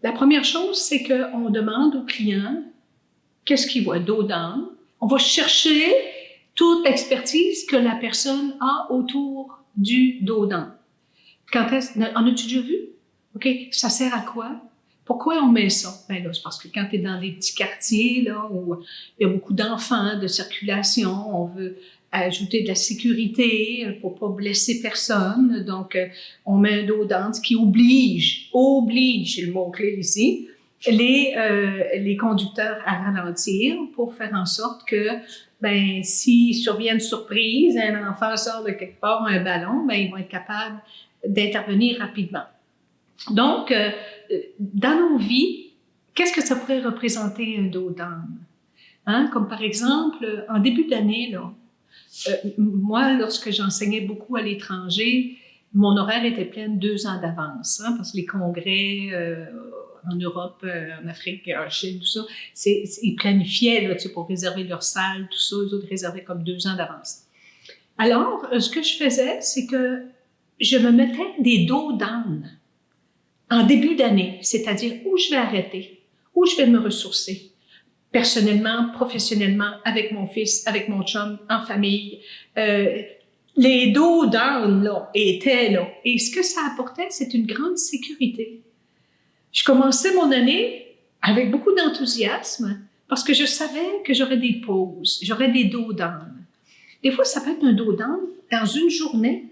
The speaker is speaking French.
La première chose, c'est qu'on demande au client qu'est-ce qu'il voit, dos d'âne. On va chercher toute l'expertise que la personne a autour du dos d'âne. En as-tu déjà vu? OK, ça sert à quoi? Pourquoi on met ça? Ben là, c'est parce que quand tu es dans des petits quartiers là, où il y a beaucoup d'enfants, de circulation, on veut ajouter de la sécurité pour pas blesser personne. Donc, on met un dos d'âne, ce qui oblige, c'est le mot-clé ici, les conducteurs à ralentir pour faire en sorte que, ben, s'il survient une surprise, un enfant sort de quelque part un ballon, ben, ils vont être capables d'intervenir rapidement. Donc, dans nos vies, qu'est-ce que ça pourrait représenter un dos d'âne? Hein? Comme par exemple, en début d'année, là, moi, lorsque j'enseignais beaucoup à l'étranger, mon horaire était plein 2 ans d'avance, hein, parce que les congrès en Europe, en Afrique, en Chine, tout ça, ils planifiaient là, pour réserver leur salle, tout ça, eux autres réservaient comme 2 ans d'avance. Alors, ce que je faisais, c'est que je me mettais des dos d'âne en début d'année, c'est-à-dire où je vais arrêter, où je vais me ressourcer, personnellement, professionnellement, avec mon fils, avec mon chum, en famille. Les dos d'âne là, étaient là. Et ce que ça apportait, c'est une grande sécurité. Je commençais mon année avec beaucoup d'enthousiasme parce que je savais que j'aurais des pauses, j'aurais des dos d'âne. Des fois, ça peut être un dos d'âne dans une journée,